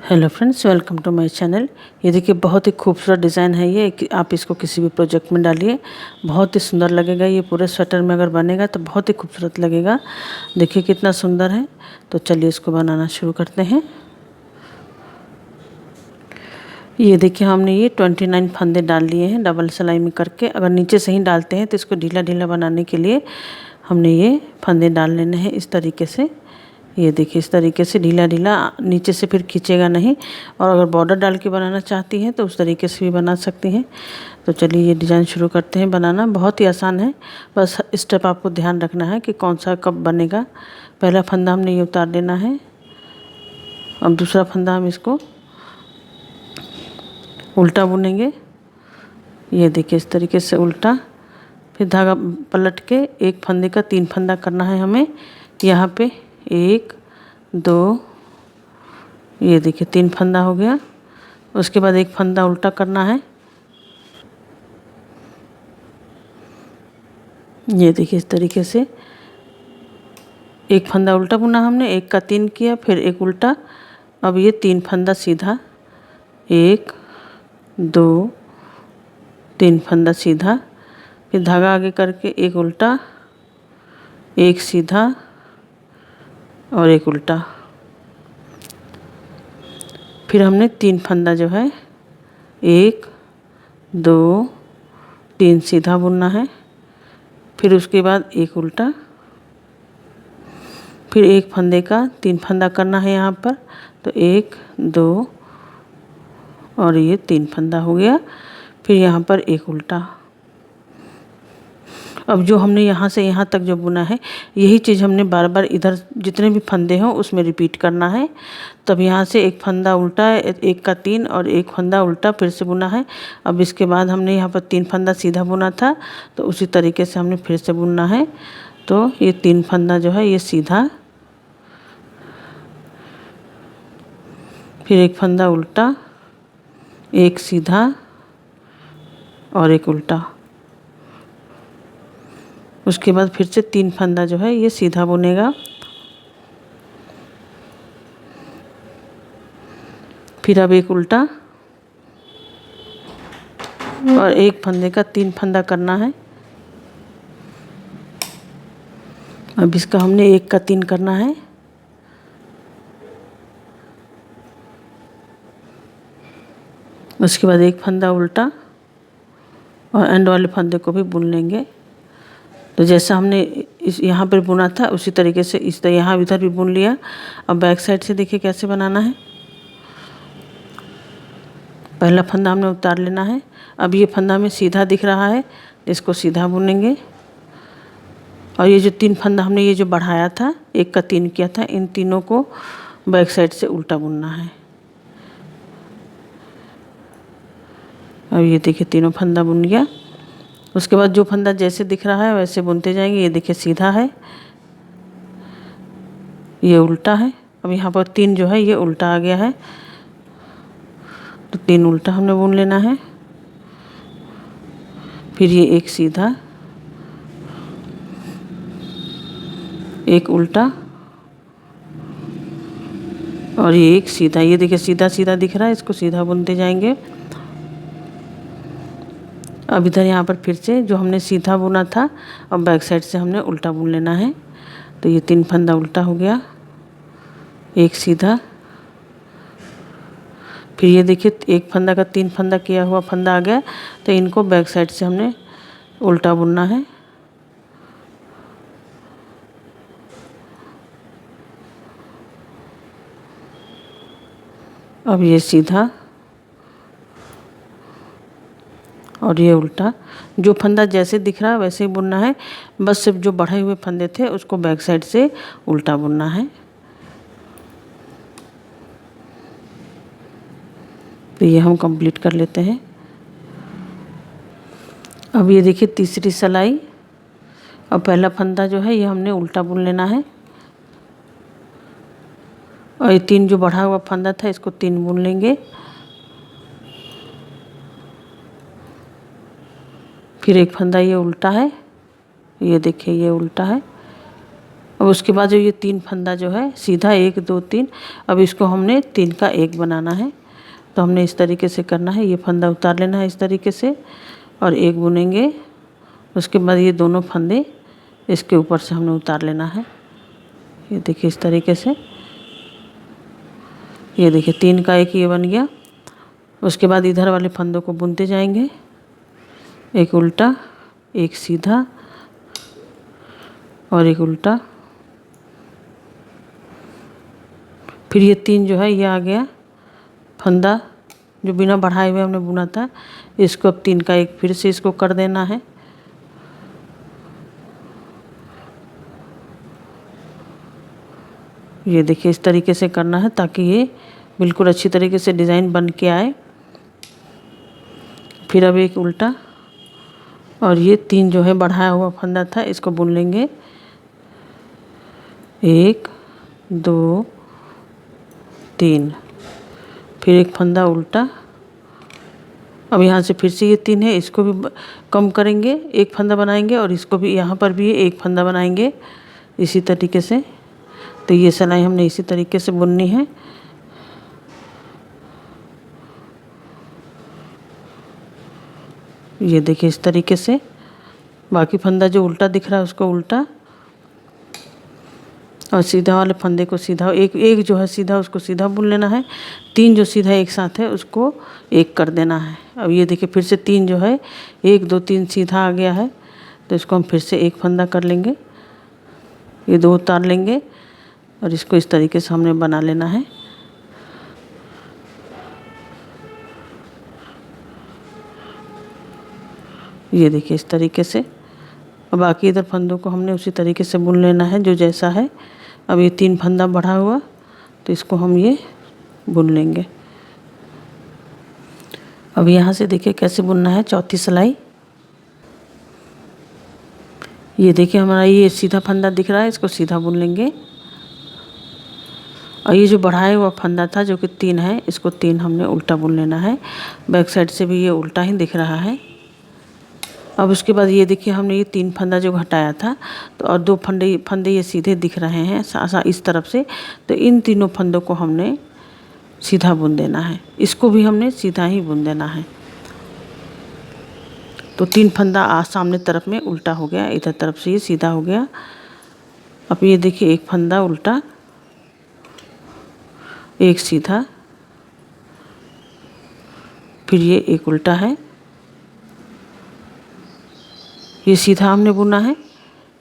Hello friends, welcome to my channel. ये देखिए बहुत ही खूबसूरत डिज़ाइन है ये आप इसको किसी भी प्रोजेक्ट में डालिए, बहुत ही सुंदर लगेगा। ये पूरे स्वेटर में अगर बनेगा तो बहुत ही खूबसूरत लगेगा। देखिए कितना सुंदर है। तो चलिए इसको बनाना शुरू करते हैं। ये देखिए हमने ये 29 फंदे डाल लिए हैं डबल सिलाई में करके। अगर नीचे से ही डालते हैं तो इसको ढीला ढीला बनाने के लिए हमने ये फंदे डाल लेने हैं इस तरीके से। ये देखिए इस तरीके से ढीला ढीला, नीचे से फिर खींचेगा नहीं। और अगर बॉर्डर डाल के बनाना चाहती हैं तो उस तरीके से भी बना सकती हैं। तो चलिए ये डिज़ाइन शुरू करते हैं बनाना। बहुत ही आसान है, बस स्टेप आपको ध्यान रखना है कि कौन सा कब बनेगा। पहला फंदा हमने ये उतार लेना है। अब दूसरा फंदा हम इसको उल्टा बुनेंगे। ये देखिए इस तरीके से उल्टा, फिर धागा पलट के एक फंदे का 3 फंदा करना है हमें। यहाँ पे 1 2, ये देखिए 3 फंदा हो गया। उसके बाद एक फंदा उल्टा करना है। ये देखिए इस तरीके से एक फंदा उल्टा बुना हमने, एक का 3 किया, फिर एक उल्टा। अब ये 3 फंदा सीधा, 1 2 3 फंदा सीधा, फिर धागा आगे करके एक उल्टा, एक सीधा और एक उल्टा। फिर हमने 3 फंदा जो है 1 2 3 सीधा बुनना है। फिर उसके बाद एक उल्टा, फिर एक फंदे का 3 फंदा करना है यहाँ पर। तो 1 2 और ये 3 फंदा हो गया। फिर यहाँ पर एक उल्टा। अब जो हमने यहाँ से यहाँ तक जो बुना है, यही चीज़ हमने बार बार इधर जितने भी फंदे हों उसमें रिपीट करना है। तब यहाँ से एक फंदा उल्टा, एक का 3 और एक फंदा उल्टा फिर से बुना है। अब इसके बाद हमने यहाँ पर 3 फंदा सीधा बुना था, तो उसी तरीके से हमने फिर से बुनना है। तो ये 3 फंदा जो है ये सीधा, फिर एक फंदा उल्टा, एक सीधा और एक उल्टा। उसके बाद फिर से 3 फंदा जो है ये सीधा बुनेगा। फिर अब एक उल्टा और एक फंदे का 3 फंदा करना है। अब इसका हमने 1 का 3 करना है। उसके बाद एक फंदा उल्टा और एंड वाले फंदे को भी बुन लेंगे। तो जैसा हमने इस यहाँ पर बुना था उसी तरीके से इस तरह यहाँ इधर भी बुन लिया। अब बैक साइड से देखिए कैसे बनाना है। पहला फंदा हमने उतार लेना है। अब ये फंदा हमें सीधा दिख रहा है, इसको सीधा बुनेंगे। और ये जो 3 फंदा हमने ये जो बढ़ाया था, 1 का 3 किया था, इन तीनों को बैक साइड से उल्टा बुनना है। अब ये देखिए तीनों फंदा बुन गया। उसके बाद जो फंदा जैसे दिख रहा है वैसे बुनते जाएंगे। ये देखिए सीधा है, ये उल्टा है। अब यहाँ पर 3 जो है ये उल्टा आ गया है, तो 3 उल्टा हमने बुन लेना है। फिर ये एक सीधा, एक उल्टा और ये एक सीधा। ये देखिए सीधा सीधा दिख रहा है, इसको सीधा बुनते जाएंगे। अब इधर यहाँ पर फिर से जो हमने सीधा बुना था, अब बैक साइड से हमने उल्टा बुन लेना है। तो ये 3 फंदा उल्टा हो गया, एक सीधा। फिर ये देखिए एक फंदा का 3 फंदा किया हुआ फंदा आ गया, तो इनको बैक साइड से हमने उल्टा बुनना है। अब ये सीधा और ये उल्टा। जो फंदा जैसे दिख रहा है वैसे ही बुनना है, बस सिर्फ जो बढ़े हुए फंदे थे उसको बैक साइड से उल्टा बुनना है। तो ये हम कंप्लीट कर लेते हैं। अब ये देखिए तीसरी सिलाई। अब पहला फंदा जो है ये हमने उल्टा बुन लेना है। और ये 3 जो बढ़ा हुआ फंदा था इसको 3 बुन लेंगे। फिर एक फंदा ये उल्टा है, ये देखिए ये उल्टा है। अब उसके बाद जो ये 3 फंदा जो है सीधा 1 2 3, अब इसको हमने 3 का 1 बनाना है। तो हमने इस तरीके से करना है, ये फंदा उतार लेना है इस तरीके से और 1 बुनेंगे। उसके बाद ये दोनों फंदे इसके ऊपर से हमने उतार लेना है। ये देखिए इस तरीके से, ये देखिए 3 का 1 ये बन गया। उसके बाद इधर वाले फंदों को बुनते जाएंगे, एक उल्टा, एक सीधा और एक उल्टा। फिर ये 3 जो है ये आ गया फंदा जो बिना बढ़ाए हुए हमने बुना था, इसको अब 3 का 1 फिर से इसको कर देना है। ये देखिए इस तरीके से करना है ताकि ये बिल्कुल अच्छी तरीके से डिज़ाइन बन के आए। फिर अब एक उल्टा और ये 3 जो है बढ़ाया हुआ फंदा था इसको बुन लेंगे, 1 2 3। फिर एक फंदा उल्टा। अब यहाँ से फिर से ये 3 है, इसको भी कम करेंगे, एक फंदा बनाएंगे और इसको भी यहाँ पर भी एक फंदा बनाएंगे इसी तरीके से। तो ये सिलाई हमने इसी तरीके से बुननी है। ये देखिए इस तरीके से, बाकी फंदा जो उल्टा दिख रहा है उसको उल्टा और सीधा वाले फंदे को सीधा, एक जो है सीधा उसको सीधा बुन लेना है। 3 जो सीधा एक साथ है उसको 1 कर देना है। अब ये देखिए फिर से 3 जो है 1 2 3 सीधा आ गया है, तो इसको हम फिर से एक फंदा कर लेंगे, ये 2 उतार लेंगे और इसको इस तरीके से हमने बना लेना है। ये देखिए इस तरीके से, और बाकी इधर फंदों को हमने उसी तरीके से बुन लेना है जो जैसा है। अब ये 3 फंदा बढ़ा हुआ तो इसको हम ये बुन लेंगे। अब यहाँ से देखिए कैसे बुनना है चौथी सिलाई। ये देखिए हमारा ये सीधा फंदा दिख रहा है, इसको सीधा बुन लेंगे और ये जो बढ़ाया हुआ फंदा था जो कि 3 है, इसको 3 हमने उल्टा बुन लेना है। बैक साइड से भी ये उल्टा ही दिख रहा है। अब उसके बाद ये देखिए हमने ये 3 फंदा जो घटाया था तो और 2 फंदे ये सीधे दिख रहे हैं इस तरफ से, तो इन तीनों फंदों को हमने सीधा बुन देना है, इसको भी हमने सीधा ही बुन देना है। तो 3 फंदा सामने तरफ में उल्टा हो गया, इधर तरफ से ये सीधा हो गया। अब ये देखिए एक फंदा उल्टा, एक सीधा, फिर ये एक उल्टा है, ये सीधा हमने बुना है।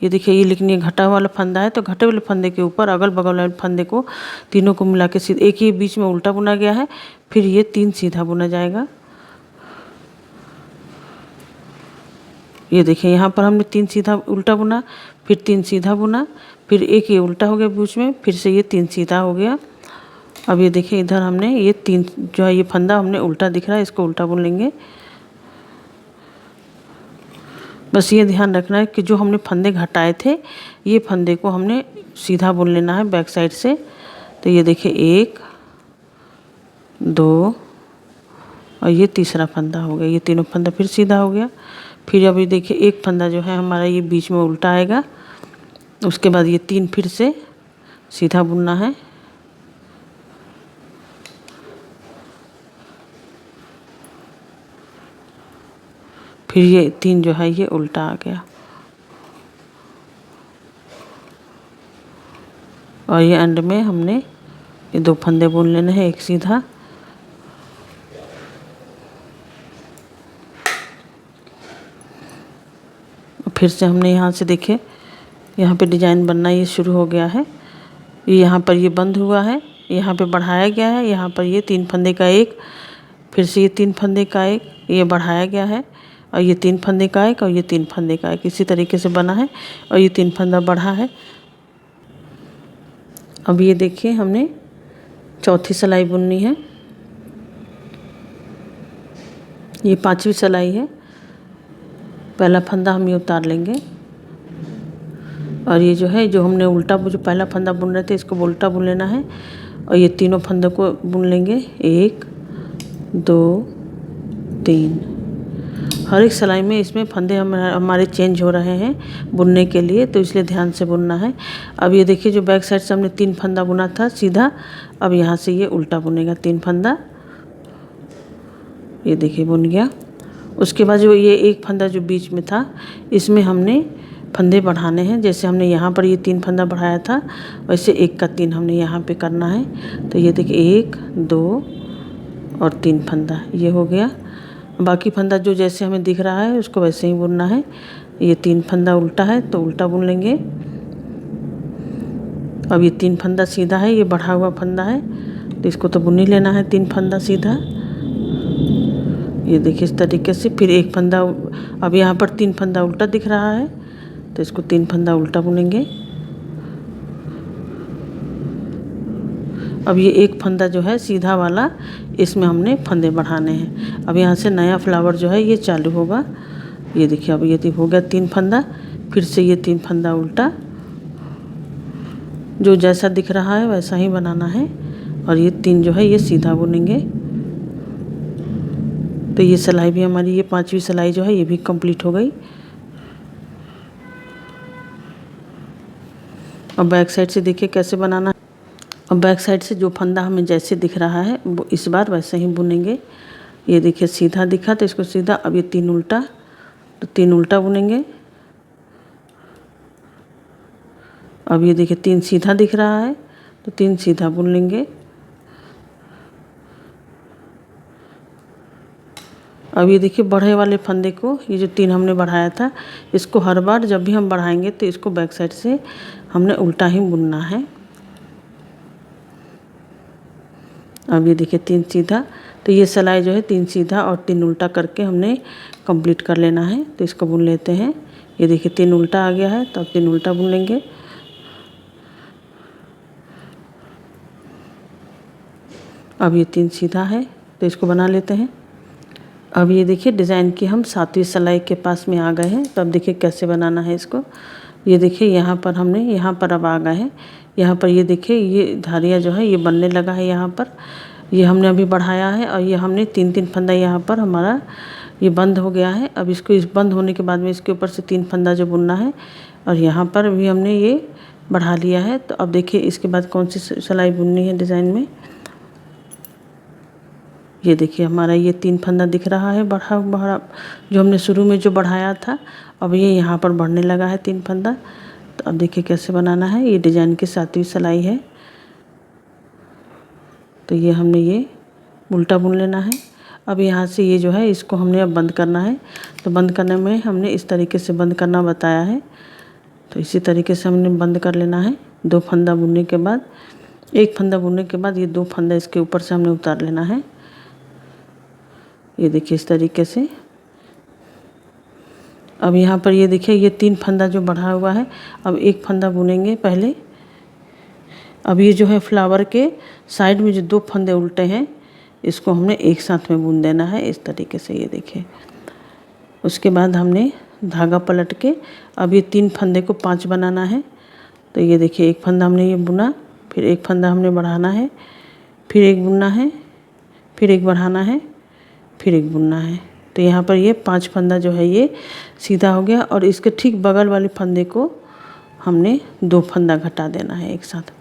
ये देखिए ये लेकिन ये घटा वाला फंदा है, तो घटे वाले फंदे के ऊपर अगल बगल वाले फंदे को तीनों को मिला के सीधा, एक ये बीच में उल्टा बुना गया है, फिर ये 3 सीधा बुना जाएगा। ये देखिए यहाँ पर हमने 3 सीधा उल्टा बुना, फिर 3 सीधा बुना, फिर एक ये उल्टा हो गया बीच में, फिर से ये 3 सीधा हो गया। अब ये देखिए इधर हमने ये 3 जो है ये फंदा हमने उल्टा दिख रहा है, इसको उल्टा बुन लेंगे। बस ये ध्यान रखना है कि जो हमने फंदे घटाए थे ये फंदे को हमने सीधा बुन लेना है बैक साइड से। तो ये देखिए 1 2 और ये तीसरा फंदा हो गया, ये तीनों फंदा फिर सीधा हो गया। फिर अभी देखिए एक फंदा जो है हमारा ये बीच में उल्टा आएगा, उसके बाद ये 3 फिर से सीधा बुनना है। फिर ये 3 जो है ये उल्टा आ गया और ये एंड में हमने ये 2 फंदे बुन लेने हैं, एक सीधा। फिर से हमने यहाँ से देखिए यहाँ पे डिजाइन बनना ये शुरू हो गया है। ये यहाँ पर ये बंद हुआ है, यहाँ पे बढ़ाया गया है, यहाँ पर ये 3 फंदे का 1, फिर से ये 3 फंदे का 1 ये बढ़ाया गया है और ये 3 फंदे का 1 और ये 3 फंदे का 1 इसी तरीके से बना है और ये 3 फंदा बढ़ा है। अब ये देखिए हमने चौथी सिलाई बुननी है, ये 5वीं सिलाई है। पहला फंदा हम ये उतार लेंगे और ये जो है जो हमने उल्टा जो पहला फंदा बुन रहे थे इसको उल्टा बुन लेना है और ये तीनों फंदों को बुन लेंगे, 1 2 3। हर एक सिलाई में इसमें फंदे हमारे चेंज हो रहे हैं बुनने के लिए, तो इसलिए ध्यान से बुनना है। अब ये देखिए जो बैक साइड से हमने 3 फंदा बुना था सीधा, अब यहाँ से ये उल्टा बुनेगा 3 फंदा, ये देखिए बुन गया। उसके बाद जो ये एक फंदा जो बीच में था इसमें हमने फंदे बढ़ाने हैं। जैसे हमने यहाँ पर ये 3 फंदा बढ़ाया था वैसे 1 का 3 हमने यहाँ पे करना है। तो ये देखिए 1 2 और 3 फंदा ये हो गया। बाकी फंदा जो जैसे हमें दिख रहा है उसको वैसे ही बुनना है। ये 3 फंदा उल्टा है तो उल्टा बुन लेंगे। अब ये 3 फंदा सीधा है, ये बढ़ा हुआ फंदा है तो इसको तो बुन ही लेना है 3 फंदा सीधा। ये देखिए इस तरीके से। फिर 1 फंदा, अब यहाँ पर 3 फंदा उल्टा दिख रहा है तो इसको 3 फंदा उल्टा बुनेंगे। अब ये 1 फंदा जो है सीधा वाला इसमें हमने फंदे बढ़ाने हैं। अब यहाँ से नया फ्लावर जो है ये चालू होगा। ये देखिए अब ये हो गया 3 फंदा, फिर से ये 3 फंदा उल्टा, जो जैसा दिख रहा है वैसा ही बनाना है। और ये 3 जो है ये सीधा बुनेंगे। तो ये सिलाई भी हमारी, ये 5वीं सिलाई जो है ये भी कंप्लीट हो गई। अब बैक साइड से देखिए कैसे बनाना है। अब बैक साइड से जो फंदा हमें जैसे दिख रहा है वो इस बार वैसे ही बुनेंगे। ये देखिए सीधा दिखा तो इसको सीधा। अब ये 3 उल्टा, तो 3 उल्टा बुनेंगे। अब ये देखिए 3 सीधा दिख रहा है तो 3 सीधा बुन लेंगे। अब ये देखिए बढ़े वाले फंदे को, ये जो 3 हमने बढ़ाया था इसको हर बार जब भी हम बढ़ाएंगे तो इसको बैक साइड से हमने उल्टा ही बुनना है। अब ये देखिए 3 सीधा, तो ये सिलाई जो है 3 सीधा और 3 उल्टा करके हमने कंप्लीट कर लेना है। तो इसको बुन लेते हैं। ये देखिए 3 उल्टा आ गया है तो अब 3 उल्टा बुन लेंगे। अब ये 3 सीधा है तो इसको बना लेते हैं। अब ये देखिए डिज़ाइन की हम 7वीं सिलाई के पास में आ गए हैं। तो अब देखिए कैसे बनाना है इसको। ये देखिए यहाँ पर हमने, यहाँ पर अब आ गए हैं। यहाँ पर ये देखिए ये धारियाँ जो है ये बनने लगा है। यहाँ पर ये हमने अभी बढ़ाया है और ये हमने 3-3 फंदा यहाँ पर हमारा ये बंद हो गया है। अब इसको इस बंद होने के बाद में इसके ऊपर से 3 फंदा जो बुनना है और यहाँ पर भी हमने ये बढ़ा लिया है। तो अब देखिए इसके बाद कौन सी सिलाई बुननी है डिज़ाइन में। ये देखिए हमारा ये 3 फंदा दिख रहा है बढ़ा जो हमने शुरू में जो बढ़ाया था, अब ये यहाँ पर बढ़ने लगा है 3 फंदा। तो अब देखिए कैसे बनाना है। ये डिज़ाइन की 7वीं सिलाई है। तो ये हमने ये उल्टा बुन लेना है। अब यहाँ से ये जो है इसको हमने अब बंद करना है। तो बंद करने में हमने इस तरीके से बंद करना बताया है। तो इसी तरीके से हमने बंद कर लेना है। 2 फंदा बुनने के बाद, 1 फंदा बुनने के बाद ये 2 फंदा इसके ऊपर से हमने उतार लेना है। ये देखिए इस तरीके से। अब यहाँ पर ये देखिए ये 3 फंदा जो बढ़ा हुआ है, अब 1 फंदा बुनेंगे पहले। अब ये जो है फ्लावर के साइड में जो 2 फंदे उल्टे हैं इसको हमने एक साथ में बुन देना है इस तरीके से। ये देखिए उसके बाद हमने धागा पलट के अब ये 3 फंदे को 5 बनाना है। तो ये देखिए 1 फंदा हमने ये बुना, फिर 1 फंदा हमने बढ़ाना है, फिर 1 बुनना है, फिर 1 बढ़ाना है, फिर 1 बुनना है। तो यहाँ पर ये 5 फंदा जो है ये सीधा हो गया। और इसके ठीक बगल वाले फंदे को हमने 2 फंदा घटा देना है एक साथ।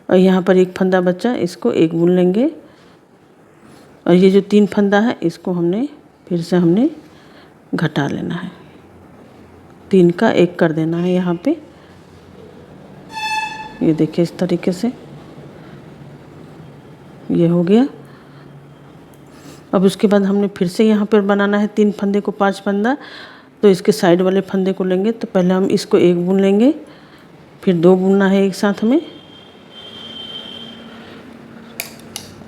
और यहाँ पर 1 फंदा बचा, इसको 1 बुन लेंगे। और ये जो 3 फंदा है इसको हमने फिर से हमने घटा लेना है, 3 का 1 कर देना है यहाँ पे। ये देखिए इस तरीके से ये हो गया। अब उसके बाद हमने फिर से यहाँ पर बनाना है 3 फंदे को 5 फंदा। तो इसके साइड वाले फंदे को लेंगे, तो पहले हम इसको 1 बुन लेंगे, फिर 2 बुनना है एक साथ में।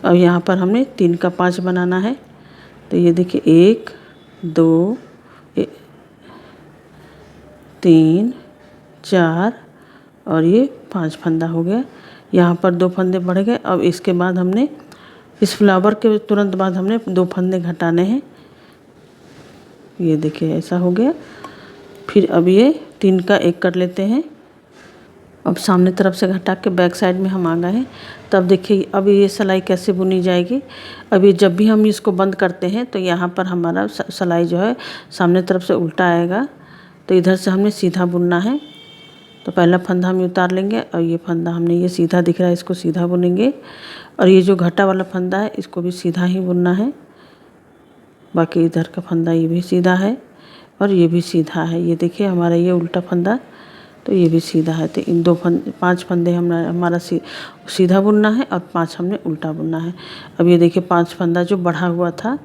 अब यहाँ पर हमने 3 का 5 बनाना है। तो ये देखिए 1 2 3 4 और ये 5 फंदा हो गया। यहाँ पर 2 फंदे बढ़ गए। अब इसके बाद हमने इस फ्लावर के तुरंत बाद हमने 2 फंदे घटाने हैं। ये देखिए ऐसा हो गया। फिर अब ये 3 का 1 कर लेते हैं। अब सामने तरफ से घटा के बैक साइड में हम आ गए हैं। तब देखिए अब ये सिलाई कैसे बुनी जाएगी। अभी जब भी हम इसको बंद करते हैं तो यहाँ पर हमारा सिलाई जो है सामने तरफ से उल्टा आएगा, तो इधर से हमने सीधा बुनना है। तो पहला फंदा हम उतार लेंगे और ये फंदा हमने ये सीधा दिख रहा है, इसको सीधा बुनेंगे। और ये जो घटा वाला फंदा है इसको भी सीधा ही बुनना है। बाकी इधर का फंदा ये भी सीधा है और ये भी सीधा है। ये देखिए हमारा ये उल्टा फंदा, तो ये भी सीधा है। तो इन 5 फंदे हमारा सीधा बुनना है और 5 हमने उल्टा बुनना है। अब ये देखिए 5 फंदा जो बढ़ा हुआ था,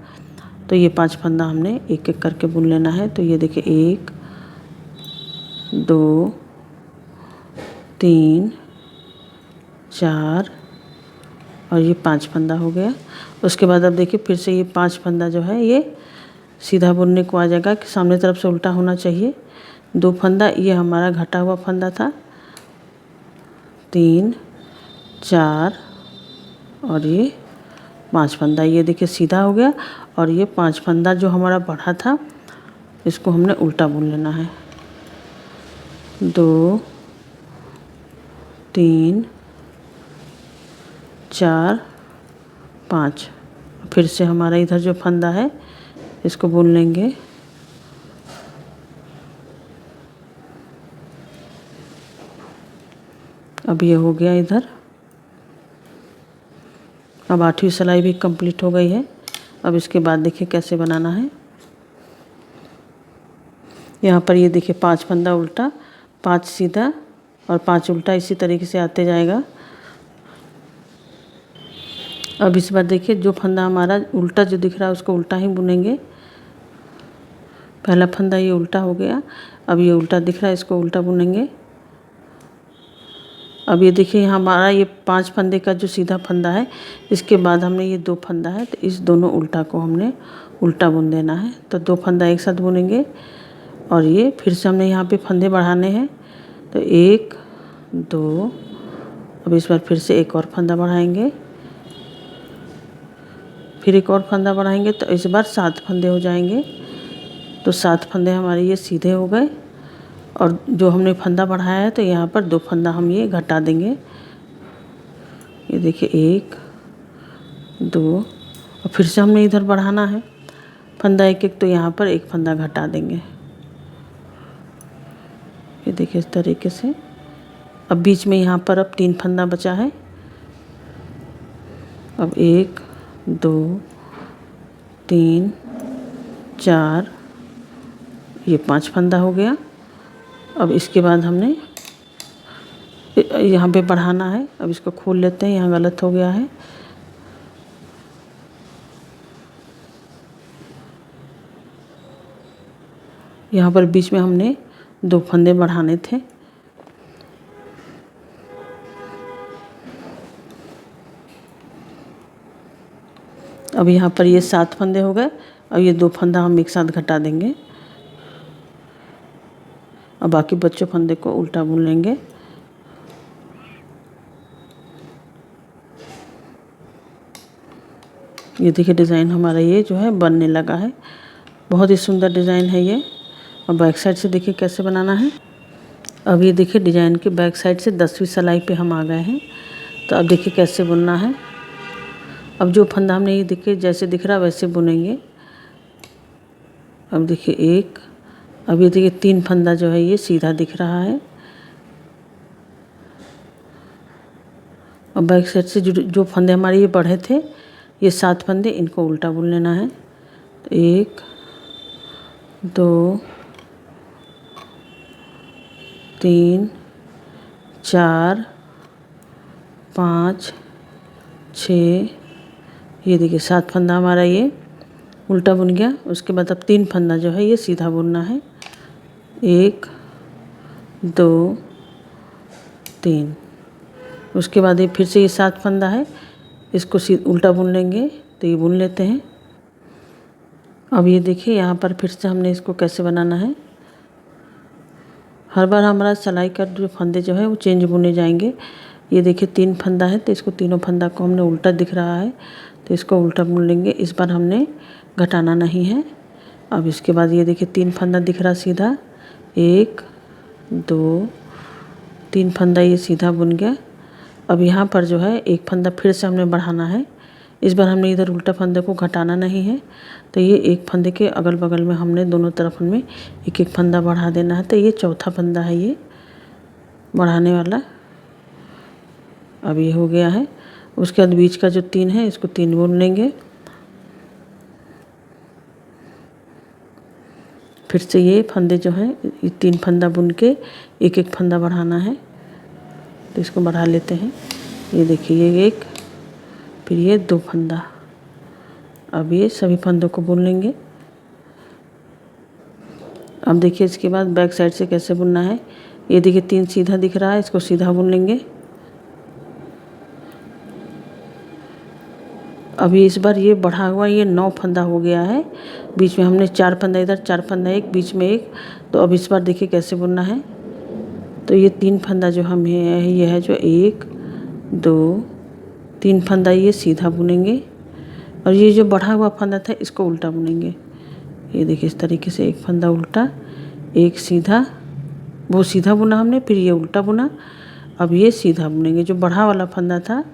तो ये 5 फंदा हमने एक एक करके बुन लेना है। तो ये देखिए 1 2 3 4 और ये 5 फंदा हो गया। उसके बाद अब देखिए फिर से ये 5 फंदा जो है ये सीधा बुनने को आ जाएगा कि सामने तरफ से उल्टा होना चाहिए। 2 फंदा ये हमारा घटा हुआ फंदा था, 3 4 और ये 5 फंदा, ये देखिए सीधा हो गया। और ये 5 फंदा जो हमारा बढ़ा था इसको हमने उल्टा बुन लेना है। 2 3 4 5, फिर से हमारा इधर जो फंदा है इसको बुन लेंगे। अब ये हो गया इधर। अब 8वीं सिलाई भी कंप्लीट हो गई है। अब इसके बाद देखिए कैसे बनाना है। यहाँ पर ये देखिए 5 फंदा उल्टा, 5 सीधा और 5 उल्टा, इसी तरीके से आते जाएगा। अब इस बार देखिए जो फंदा हमारा उल्टा जो दिख रहा है उसको उल्टा ही बुनेंगे। पहला फंदा ये उल्टा हो गया, अब ये उल्टा दिख रहा है इसको उल्टा बुनेंगे। अब ये देखिए हमारा ये 5 फंदे का जो सीधा फंदा है, इसके बाद हमने ये 2 फंदा है, तो इस दोनों उल्टा को हमने उल्टा बुन देना है। तो 2 फंदा एक साथ बुनेंगे और ये फिर से हमने यहाँ पे फंदे बढ़ाने हैं। तो 1 2, अब इस बार फिर से एक और फंदा बढ़ाएंगे, फिर एक और फंदा बढ़ाएंगे, तो इस बार 7 फंदे हो जाएंगे। तो 7 फंदे हमारे ये सीधे हो गए। और जो हमने फंदा बढ़ाया है तो यहाँ पर 2 फंदा हम ये घटा देंगे। ये देखिए 1 2 और फिर से हमने इधर बढ़ाना है फंदा एक एक, तो यहाँ पर एक फंदा घटा देंगे। ये देखिए इस तरीके से। अब बीच में यहाँ पर अब 3 फंदा बचा है। अब 1 2 3 4, ये 5 फंदा हो गया। अब इसके बाद हमने यहाँ पे बढ़ाना है। अब इसको खोल लेते हैं, यहाँ गलत हो गया है। यहाँ पर बीच में हमने 2 फंदे बढ़ाने थे। अब यहाँ पर ये 7 फंदे हो गए। अब ये 2 फंदा हम एक साथ घटा देंगे। अब बाकी बच्चों फंदे को उल्टा बुन लेंगे। ये देखिए डिज़ाइन हमारा ये जो है बनने लगा है। बहुत ही सुंदर डिज़ाइन है ये। और बैक साइड से देखिए कैसे बनाना है। अब ये देखिए डिज़ाइन के बैक साइड से 10वीं सिलाई पे हम आ गए हैं। तो अब देखिए कैसे बुनना है। अब जो फंदा हमने ये देखिए जैसे दिख रहा वैसे बुनेंगे। अब देखिए 1, अब ये देखिए 3 फंदा जो है ये सीधा दिख रहा है। और बैक साइड से जो फंदे हमारे ये बढ़े थे, ये 7 फंदे, इनको उल्टा बुन लेना है। तो 1 2 3 4 5 6, ये देखिए 7 फंदा हमारा ये उल्टा बुन गया। उसके बाद अब 3 फंदा जो है ये सीधा बुनना है। 1 2 3, उसके बाद ये फिर से ये 7 फंदा है, इसको उल्टा बुन लेंगे। तो ये बुन लेते हैं। अब ये देखिए यहाँ पर फिर से हमने इसको कैसे बनाना है। हर बार हमारा सिलाई का जो फंदे जो है वो चेंज बुने जाएंगे। ये देखिए 3 फंदा है, तो इसको तीनों फंदा को हमने उल्टा दिख रहा है, तो इसको उल्टा बुन लेंगे। इस बार हमने घटाना नहीं है। अब इसके बाद ये देखिए 3 फंदा दिख रहा सीधा, 1 2 3 फंदा ये सीधा बुन गया। अब यहाँ पर जो है एक फंदा फिर से हमने बढ़ाना है। इस बार हमने इधर उल्टा फंदे को घटाना नहीं है, तो ये एक फंदे के अगल बगल में हमने दोनों तरफ में एक एक फंदा बढ़ा देना है। तो ये चौथा फंदा है ये बढ़ाने वाला। अब ये हो गया है। उसके बाद बीच का जो 3 है इसको 3 बुन लेंगे। फिर से ये फंदे जो हैं ये 3 फंदा बुन के एक एक फंदा बढ़ाना है, तो इसको बढ़ा लेते हैं। ये देखिए ये एक, फिर ये 2 फंदा। अब ये सभी फंदों को बुन लेंगे। अब देखिए इसके बाद बैक साइड से कैसे बुनना है। ये देखिए 3 सीधा दिख रहा है, इसको सीधा बुन लेंगे। अभी इस बार ये बढ़ा हुआ ये 9 फंदा हो गया है। बीच में हमने 4 फंदा इधर, 4 फंदा एक, बीच में एक। तो अब इस बार देखिए कैसे बुनना है। तो ये 3 फंदा जो हम ये है जो 1 2 3 फंदा ये सीधा बुनेंगे, और ये जो बढ़ा हुआ फंदा था इसको उल्टा बुनेंगे। ये देखिए इस तरीके से एक फंदा उल्टा, एक सीधा, वो सीधा बुना हमने, फिर ये उल्टा बुना। अब ये सीधा बुनेंगे, जो बढ़ा वाला फंदा था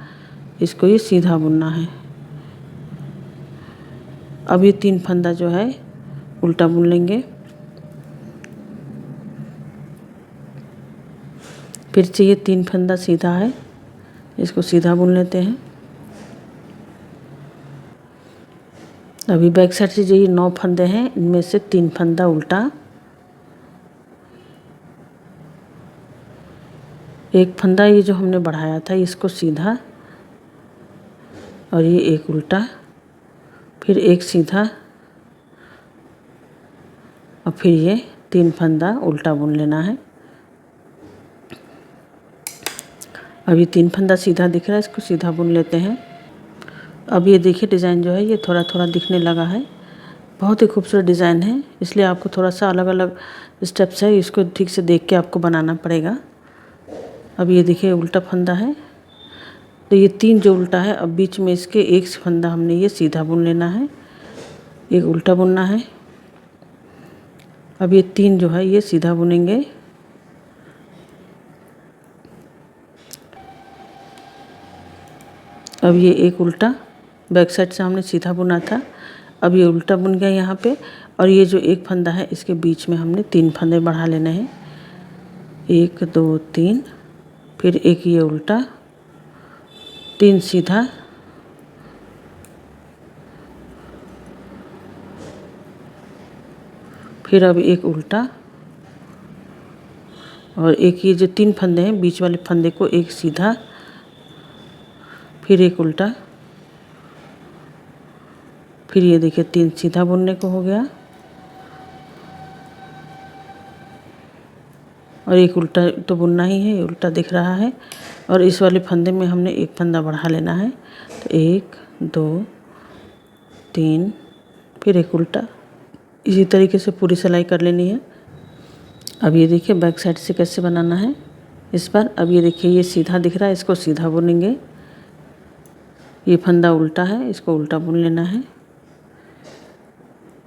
इसको ये सीधा बुनना है। अब ये 3 फंदा जो है उल्टा बुन लेंगे। फिर से ये 3 फंदा सीधा है, इसको सीधा बुन लेते हैं। अभी बैक साइड से जो ये 9 फंदे हैं इनमें से 3 फंदा उल्टा, एक फंदा ये जो हमने बढ़ाया था इसको सीधा, और ये एक उल्टा, फिर एक सीधा, और फिर ये 3 फंदा उल्टा बुन लेना है। अब ये 3 फंदा सीधा दिख रहा है, इसको सीधा बुन लेते हैं। अब ये देखिए डिज़ाइन जो है ये थोड़ा थोड़ा दिखने लगा है। बहुत ही खूबसूरत डिज़ाइन है, इसलिए आपको थोड़ा सा अलग अलग स्टेप्स है, इसको ठीक से देख के आपको बनाना पड़ेगा। अब ये देखिए उल्टा फंदा है, तो ये 3 जो उल्टा है, अब बीच में इसके एक फंदा हमने ये सीधा बुन लेना है, एक उल्टा बुनना है। अब ये 3 जो है ये सीधा बुनेंगे। अब ये एक उल्टा बैक साइड से हमने सीधा बुना था, अब ये उल्टा बुन गया यहाँ पे, और ये जो एक फंदा है इसके बीच में हमने 3 फंदे बढ़ा लेने हैं, 1 2 3, फिर एक ये उल्टा, 3 सीधा, फिर अब एक उल्टा, और एक ये जो 3 फंदे हैं बीच वाले फंदे को एक सीधा, फिर एक उल्टा, फिर ये देखिए 3 सीधा बुनने को हो गया, और एक उल्टा तो बुनना ही है, ये उल्टा दिख रहा है। और इस वाले फंदे में हमने एक फंदा बढ़ा लेना है, तो 1 2 3, फिर एक उल्टा, इसी तरीके से पूरी सिलाई कर लेनी है। अब ये देखिए बैक साइड से कैसे बनाना है इस बार। अब ये देखिए ये सीधा दिख रहा है, इसको सीधा बुनेंगे। ये फंदा उल्टा है, इसको उल्टा बुन लेना है।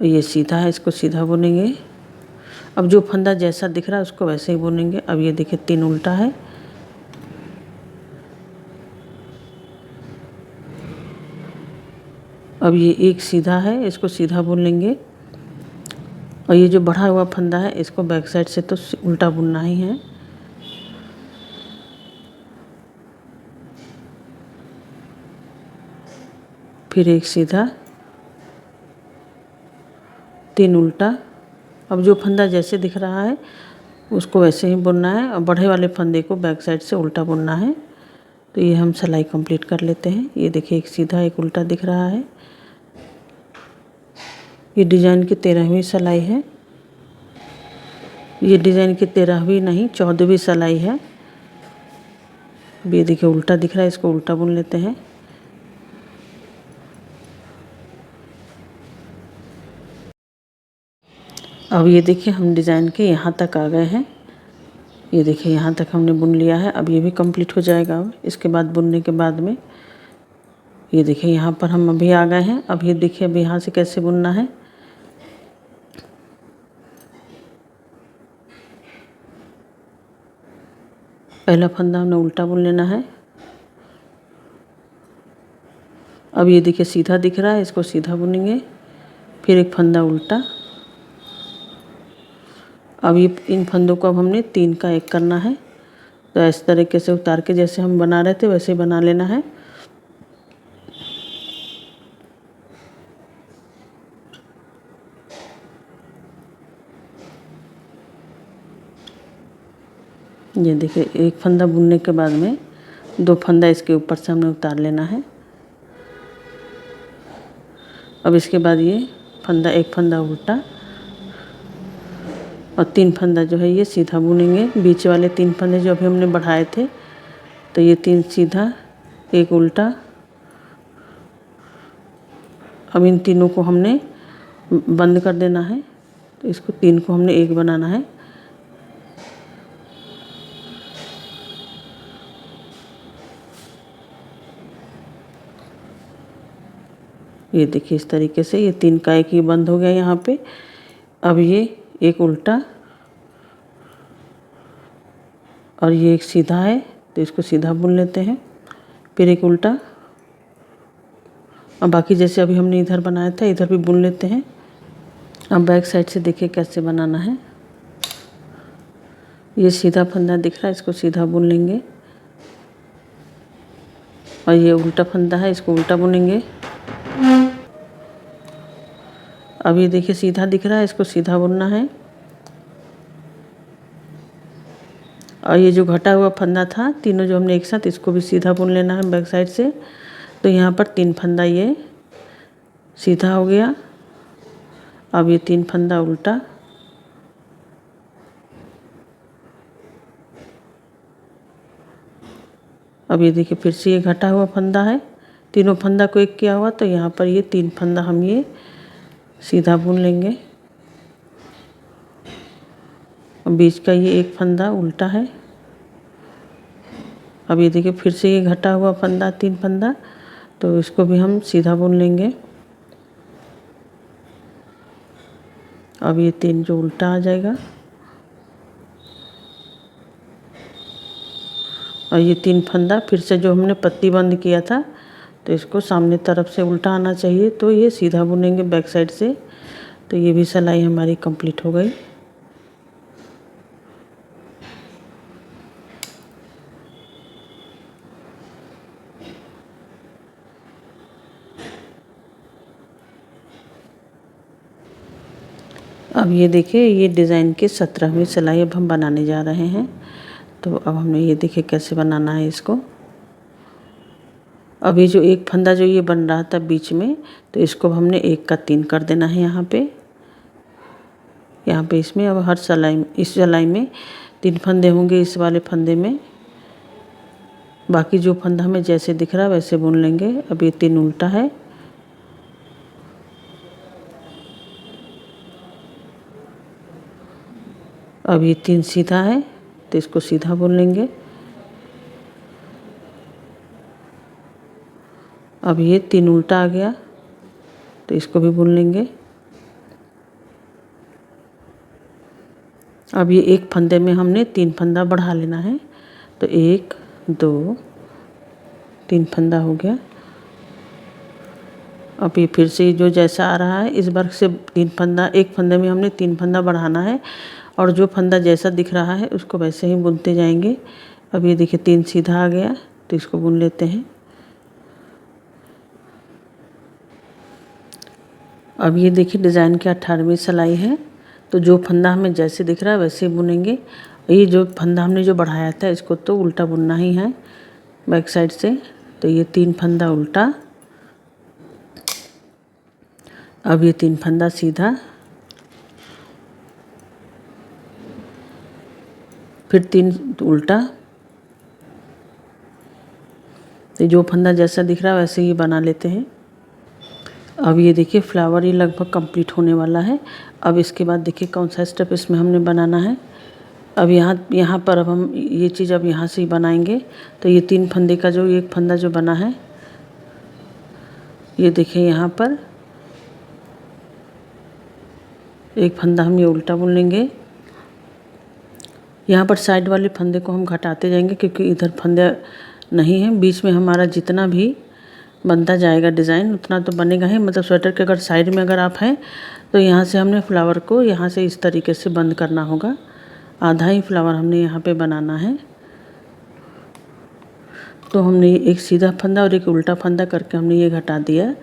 ये सीधा है, इसको सीधा बुनेंगे। अब जो फंदा जैसा दिख रहा है उसको वैसे ही बुनेंगे। अब ये देखिए 3 उल्टा है, अब ये एक सीधा है, इसको सीधा बुन लेंगे। और ये जो बढ़ा हुआ फंदा है इसको बैक साइड से तो उल्टा बुनना ही है। फिर एक सीधा, 3 उल्टा। अब जो फंदा जैसे दिख रहा है उसको वैसे ही बुनना है, और बढ़े वाले फंदे को बैक साइड से उल्टा बुनना है। तो ये हम सिलाई कंप्लीट कर लेते हैं। ये देखिए एक सीधा एक उल्टा दिख रहा है। ये डिज़ाइन की 13वीं सिलाई है। ये डिज़ाइन की 13वीं नहीं 14वीं सिलाई है। अब ये देखिए उल्टा दिख रहा है, इसको उल्टा बुन लेते हैं। अब ये देखिए हम डिज़ाइन के यहाँ तक आ गए हैं। ये देखिए यहाँ तक हमने बुन लिया है। अब ये भी कंप्लीट हो जाएगा। अब इसके बाद बुनने के बाद में ये देखिए यहाँ पर हम अभी आ गए हैं। अब ये देखिए अब यहाँ से कैसे बुनना है। पहला फंदा हमने उल्टा बुन लेना है। अब ये देखिए सीधा दिख रहा है, इसको सीधा बुनेंगे, फिर एक फंदा उल्टा। अब ये इन फंदों को अब हमने 3 का 1 करना है। तो इस तरीके से उतार के जैसे हम बना रहे थे वैसे ही बना लेना है। ये देखिए एक फंदा बुनने के बाद में 2 फंदा इसके ऊपर से हमने उतार लेना है। अब इसके बाद ये फंदा, एक फंदा उल्टा और 3 फंदा जो है ये सीधा बुनेंगे। बीच वाले 3 फंदे जो अभी हमने बढ़ाए थे, तो ये 3 सीधा, एक उल्टा। अब इन तीनों को हमने बंद कर देना है। तो इसको 3 को हमने 1 बनाना है। ये देखिए इस तरीके से ये 3 का 1 ही बंद हो गया यहाँ पे। अब ये एक उल्टा और ये एक सीधा है, तो इसको सीधा बुन लेते हैं, फिर एक उल्टा। अब बाकी जैसे अभी हमने इधर बनाया था इधर भी बुन लेते हैं। अब बैक साइड से देखिए कैसे बनाना है। ये सीधा फंदा दिख रहा है, इसको सीधा बुन लेंगे और ये उल्टा फंदा है, इसको उल्टा बुनेंगे। अब ये देखिए सीधा दिख रहा है, इसको सीधा बुनना है। और ये जो घटा हुआ फंदा था, तीनों जो हमने एक साथ, इसको भी सीधा बुन लेना है बैक साइड से। तो यहाँ पर 3 फंदा ये सीधा हो गया। अब ये 3 फंदा उल्टा। अब ये देखिए फिर से ये घटा हुआ फंदा है, तीनों फंदा को 1 किया हुआ, तो यहाँ पर ये 3 फंदा हम ये सीधा बुन लेंगे। बीच का ये एक फंदा उल्टा है। अब ये देखिए फिर से ये घटा हुआ फंदा, 3 फंदा, तो इसको भी हम सीधा बुन लेंगे। अब ये 3 जो उल्टा आ जाएगा और ये 3 फंदा फिर से जो हमने पत्ती बंद किया था, तो इसको सामने तरफ से उल्टा आना चाहिए, तो ये सीधा बुनेंगे बैक साइड से। तो ये भी सिलाई हमारी कंप्लीट हो गई। अब ये देखिए ये डिज़ाइन की 17वीं सिलाई अब हम बनाने जा रहे हैं। तो अब हमने ये देखिए कैसे बनाना है इसको। अभी जो एक फंदा जो ये बन रहा था बीच में, तो इसको हमने 1 का 3 कर देना है यहाँ पे। इसमें अब हर सिलाई, इस सिलाई में 3 फंदे होंगे इस वाले फंदे में। बाकी जो फंदा हमें जैसे दिख रहा है वैसे बुन लेंगे। अब ये 3 उल्टा है। अब ये 3 सीधा है, तो इसको सीधा बुन लेंगे। अब ये 3 उल्टा आ गया, तो इसको भी बुन लेंगे। अब ये एक फंदे में हमने 3 फंदा बढ़ा लेना है। तो 1 2 3 फंदा हो गया। अब ये फिर से जो जैसा आ रहा है इस बार से 3 फंदा, एक फंदे में हमने 3 फंदा बढ़ाना है और जो फंदा जैसा दिख रहा है उसको वैसे ही बुनते जाएंगे। अब ये देखिए 3 सीधा आ गया, तो इसको बुन लेते हैं। अब ये देखिए डिज़ाइन की 18वीं सिलाई है। तो जो फंदा हमें जैसे दिख रहा है वैसे ही बुनेंगे। ये जो फंदा हमने जो बढ़ाया था इसको तो उल्टा बुनना ही है बैक साइड से। तो ये 3 फंदा उल्टा। अब ये 3 फंदा सीधा, फिर 3 उल्टा। तो जो फंदा जैसा दिख रहा है वैसे ही बना लेते हैं। अब ये देखिए फ्लावर ये लगभग कंप्लीट होने वाला है। अब इसके बाद देखिए कौन सा स्टेप इसमें हमने बनाना है। अब यहाँ पर अब हम ये चीज़ अब यहाँ से ही बनाएंगे। तो ये 3 फंदे का जो एक फंदा जो बना है, ये देखिए यहाँ पर एक फंदा हम ये उल्टा बुन लेंगे यहाँ पर साइड वाले फंदे को हम घटाते जाएंगे क्योंकि इधर फंदे नहीं है। बीच में हमारा जितना भी बनता जाएगा डिज़ाइन उतना तो बनेगा ही। मतलब स्वेटर के अगर साइड में अगर आप हैं तो यहाँ से हमने फ्लावर को यहाँ से इस तरीके से बंद करना होगा। आधा ही फ्लावर हमने यहाँ पे बनाना है। तो हमने एक सीधा फंदा और एक उल्टा फंदा करके हमने ये घटा दिया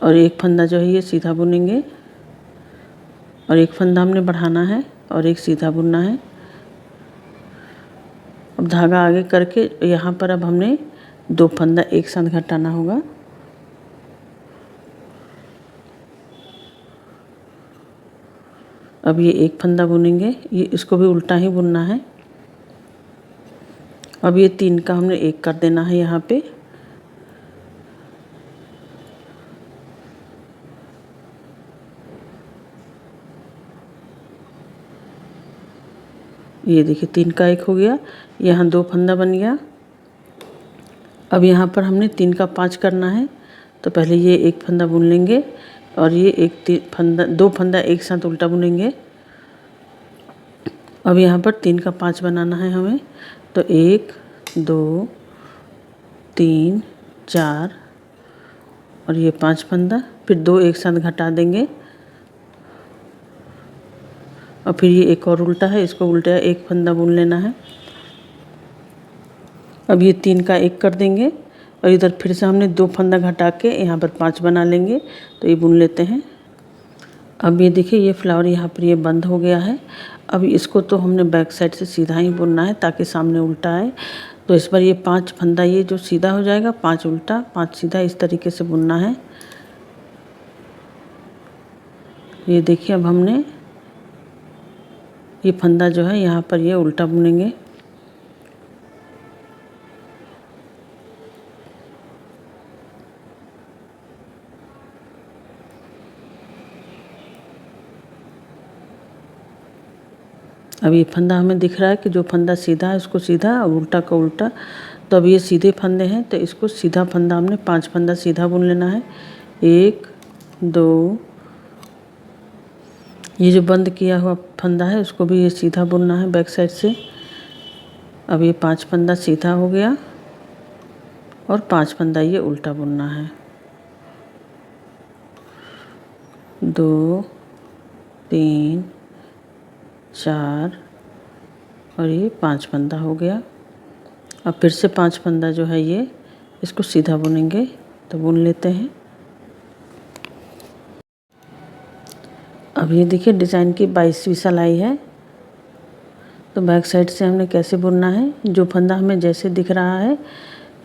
और एक फंदा जो है ये सीधा बुनेंगे और एक फंदा हमने बढ़ाना है और एक सीधा बुनना है। अब धागा आगे करके यहाँ पर अब हमने 2 फंदा एक साथ घटाना होगा। अब ये एक फंदा बुनेंगे, ये इसको भी उल्टा ही बुनना है। अब ये 3 का हमने एक कर देना है यहाँ पे। ये देखिए 3 का एक हो गया, यहाँ 2 फंदा बन गया। अब यहाँ पर हमने 3 का 5 करना है, तो पहले ये एक फंदा बुन लेंगे और ये एक फंदा 2 फंदा एक साथ उल्टा बुनेंगे। अब यहाँ पर 3 का 5 बनाना है हमें, तो 1 2 3 4 और ये 5 फंदा, फिर 2 एक साथ घटा देंगे और फिर ये एक और उल्टा है, इसको उल्टा एक फंदा बुन लेना है। अब ये 3 का एक कर देंगे और इधर फिर से हमने 2 फंदा घटा के यहाँ पर 5 बना लेंगे, तो ये बुन लेते हैं। अब ये देखिए ये फ्लावर यहाँ पर ये बंद हो गया है। अब इसको तो हमने बैक साइड से सीधा ही बुनना है ताकि सामने उल्टा आए। तो इस बार ये 5 फंदा ये जो सीधा हो जाएगा, 5 उल्टा 5 सीधा, इस तरीके से बुनना है। ये देखिए अब हमने ये फंदा जो है यहाँ पर ये उल्टा बुनेंगे। अब ये फंदा हमें दिख रहा है कि जो फंदा सीधा है उसको सीधा और उल्टा का उल्टा। तो अब ये सीधे फंदे हैं तो इसको सीधा फंदा हमने 5 फंदा सीधा बुन लेना है। 1 2, ये जो बंद किया हुआ फंदा है उसको भी ये सीधा बुनना है बैक साइड से। अब ये 5 फंदा सीधा हो गया और 5 फंदा ये उल्टा बुनना है। 2 3 4 और ये 5 फंदा हो गया। अब फिर से 5 फंदा जो है ये इसको सीधा बुनेंगे, तो बुन लेते हैं। अब ये देखिए डिज़ाइन की 22वीं सिलाई है। तो बैक साइड से हमने कैसे बुनना है, जो फंदा हमें जैसे दिख रहा है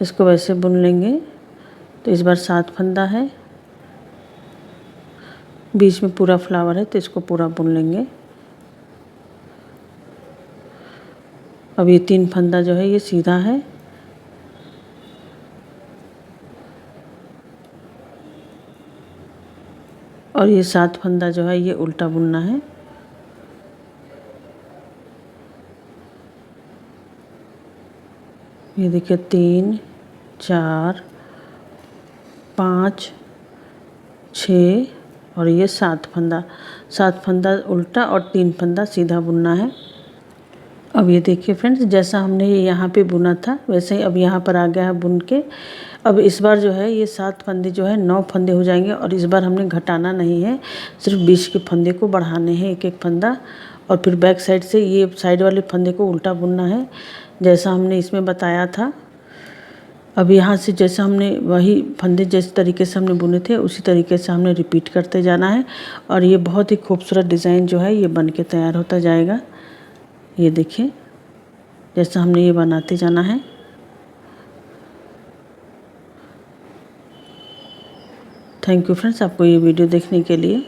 इसको वैसे बुन लेंगे। तो इस बार 7 फंदा है, बीच में पूरा फ्लावर है तो इसको पूरा बुन लेंगे। अब ये 3 फंदा जो है ये सीधा है और ये 7 फंदा जो है ये उल्टा बुनना है। ये देखिए 3 4 5 6 और ये 7 फंदा, 7 फंदा उल्टा और 3 फंदा सीधा बुनना है। अब ये देखिए फ्रेंड्स, जैसा हमने ये यहाँ पे बुना था वैसे ही अब यहाँ पर आ गया है बुन के। अब इस बार जो है ये 7 फंदे जो है 9 फंदे हो जाएंगे और इस बार हमने घटाना नहीं है, सिर्फ बीच के फंदे को बढ़ाने हैं एक एक फंदा। और फिर बैक साइड से ये साइड वाले फंदे को उल्टा बुनना है जैसा हमने इसमें बताया था। अब यहाँ से जैसा हमने वही फंदे जिस तरीके से हमने बुने थे उसी तरीके से हमने रिपीट करते जाना है और ये बहुत ही खूबसूरत डिज़ाइन जो है ये बन के तैयार होता जाएगा। ये देखिए जैसा हमने ये बनाते जाना है। थैंक यू फ्रेंड्स आपको ये वीडियो देखने के लिए।